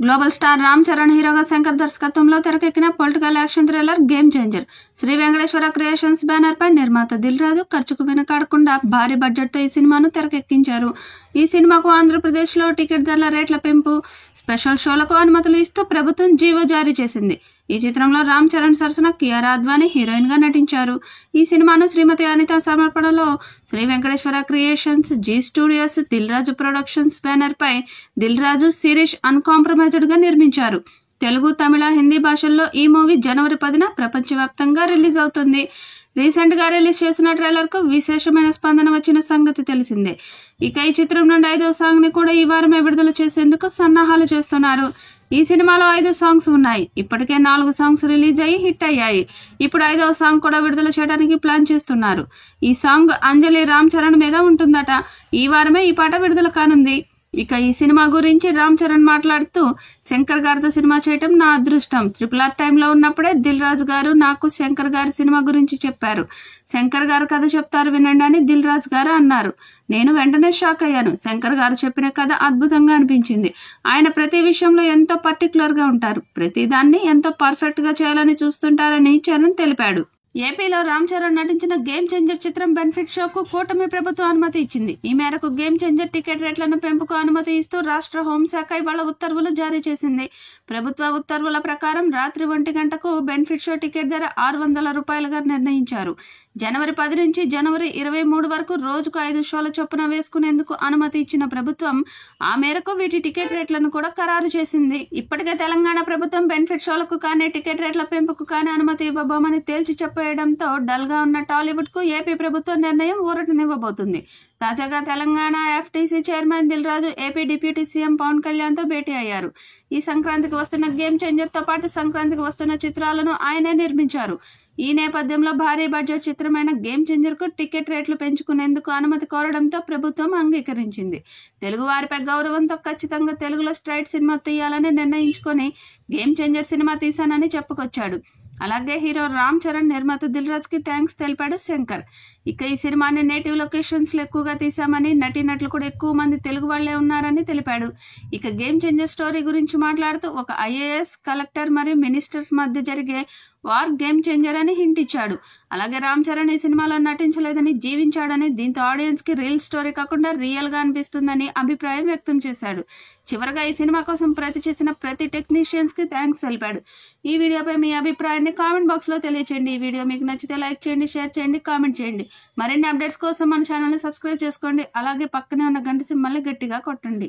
Global star Ram Charan హీరోగా శంకర్ దర్శకత్వంలో తెరకెక్కిన political action thriller game changer Sri Venkateswara creations banner పై నిర్మాత దిల్ రాజు ఖర్చుకు వెనకాడకుండా భారీ బడ్జెట్ తో ఈ సినిమాను తెరకెక్కించారు. ఈ సినిమాకు ఆంధ్రప్రదేశ్ లో టికెట్ ధరల రేట్ల పెంపు, స్పెషల్ షోలకు అనుమతులు ఇస్తూ ప్రభుత్వం జీవో జారీ చేసింది. ఈ చిత్రంలో రామ్ చరణ్ సరసన కియారా అద్వానీ హీరోయిన్ గా నటించారు. ఈ సినిమాను శ్రీమతి అనిత సమర్పణలో Sri Venkateswara creations, Zee studios, Dil Raju productions banner పై దిల్ రాజు, శిరీష్ అన్కాంప్రమైజ్డ్ గా నిర్మించారు. తెలుగు, తమిళ, హిందీ భాషల్లో ఈ మూవీ జనవరి 10న ప్రపంచవ్యాప్తంగా రిలీజ్ అవుతుంది. రీసెంట్ గా రిలీజ్ చేసిన ట్రైలర్ కు విశేషమైన స్పందన వచ్చిన సంగతి తెలిసిందే. ఇక ఈ చిత్రం నుండి 5వ సాంగ్ ని కూడా ఈ వారమే విడుదల చేసేందుకు సన్నాహాలు చేస్తున్నారు. ఈ సినిమాలో 5 సాంగ్స్ ఉన్నాయి. ఇప్పటికే 4 సాంగ్స్ రిలీజ్ అయ్యి హిట్ అయ్యాయి. ఇప్పుడు 5వ సాంగ్ కూడా విడుదల చేయడానికి ప్లాన్ చేస్తున్నారు. ఈ సాంగ్ అంజలి రామ్ చరణ్ మీద ఉంటుందట. ఈ వారమే ఈ పాట విడుదల కానుంది. ఇక ఈ సినిమా గురించి రామ్ చరణ్ మాట్లాడుతూ, శంకర్ గారితో సినిమా చేయటం నా అదృష్టం. RRR టైంలో ఉన్నప్పుడే దిల్ రాజు గారు నాకు శంకర్ గారి సినిమా గురించి చెప్పారు. శంకర్ గారు కథ చెప్తారు వినండి అని దిల్ రాజు గారు అన్నారు. నేను వెంటనే షాక్ అయ్యాను. శంకర్ గారు చెప్పిన కథ అద్భుతంగా అనిపించింది. ఆయన ప్రతి విషయంలో ఎంతో పర్టికులర్ గా ఉంటారు. ప్రతి దాన్ని ఎంతో పర్ఫెక్ట్ గా చేయాలని చూస్తుంటారని చరణ్ తెలిపాడు. ఏపీలో రామ్ చరణ్ నటించిన గేమ్ చేంజర్ చిత్రం బెనిఫిట్ షోకు కూటమి ప్రభుత్వం అనుమతి ఇచ్చింది. ఈ మేరకు గేమ్ చేంజర్ టికెట్ రేట్లను పెంపుకు అనుమతి ఇస్తూ రాష్ట్ర హోంశాఖ ఇవాళ ఉత్తర్వులు జారీ చేసింది. ప్రభుత్వ ఉత్తర్వుల ప్రకారం రాత్రి 1 గంటకు బెనిఫిట్ షో టికెట్ ధర 600 రూపాయలుగా నిర్ణయించారు. జనవరి 10 నుంచి జనవరి 23 వరకు రోజుకు 5 షోల చొప్పున వేసుకునేందుకు అనుమతి ఇచ్చిన ప్రభుత్వం ఆ మేరకు వీటి టికెట్ రేట్లను కూడా ఖరారు చేసింది. ఇప్పటికే తెలంగాణ ప్రభుత్వం బెనిఫిట్ షోలకు కానీ టికెట్ రేట్ల పెంపుకు కానీ అనుమతి ఇవ్వబోమని తేల్చి చెప్పేయడంతో డల్ గా ఉన్న టాలీవుడ్ కు ఏపీ ప్రభుత్వం నిర్ణయం ఊరటనివ్వబోతుంది. తాజాగా Telangana FTC chairman Dil Raju AP deputy CM Pawan Kalyan తో భేటీ అయ్యారు. ఈ సంక్రాంతికి వస్తున్న గేమ్ చేంజర్ తో పాటు సంక్రాంతికి వస్తున్న చిత్రాలను ఆయనే నిర్మించారు. ఈ నేపథ్యంలో భారీ బడ్జెట్ చిత్రమైన గేమ్ చేంజర్ కు టికెట్ రేట్లు పెంచుకునేందుకు అనుమతి కోరడంతో ప్రభుత్వం అంగీకరించింది. తెలుగు వారిపై గౌరవంతో ఖచ్చితంగా తెలుగులో స్ట్రైట్ సినిమా తీయాలని నిర్ణయించుకొని గేమ్ చేంజర్ సినిమా తీశానని చెప్పుకొచ్చాడు. అలాగే హీరో రామ్ చరణ్, నిర్మాత దిల్ రాజుకి థ్యాంక్స్ తెలిపాడు శంకర్. ఇక ఈ సినిమాని నేటివ్ లొకేషన్స్ లో ఎక్కువగా తీశామని, నటీనటులు కూడా ఎక్కువ మంది తెలుగు వాళ్లే ఉన్నారని తెలిపాడు. ఇక గేమ్ చేంజర్ స్టోరీ గురించి మాట్లాడుతూ, ఒక IAS, కలెక్టర్ మరియు మినిస్టర్స్ మధ్య జరిగే వార్ గేమ్ చేంజర్ అని హింట్ ఇచ్చాడు. అలాగే రామ్ చరణ్ ఈ సినిమాలో నటించలేదని, జీవించాడని, దీంతో ఆడియన్స్ కి రియల్ స్టోరీ కాకుండా రియల్ గా అనిపిస్తుందని అభిప్రాయం వ్యక్తం చేశాడు. చివరగా ఈ సినిమా కోసం చేసిన ప్రతి టెక్నీషియన్స్ కి థ్యాంక్స్ తెలిపాడు. ఈ వీడియోపై మీ అభిప్రాయాన్ని కామెంట్ బాక్స్ లో తెలియచేయండి. ఈ వీడియో మీకు నచ్చితే లైక్ చేయండి, షేర్ చేయండి, కామెంట్ చేయండి. మరిన్ని అప్డేట్స్ కోసం మన ఛానల్ ని సబ్స్క్రైబ్ చేసుకోండి. అలాగే పక్కనే ఉన్న గంట సింబల్ని గట్టిగా కొట్టండి.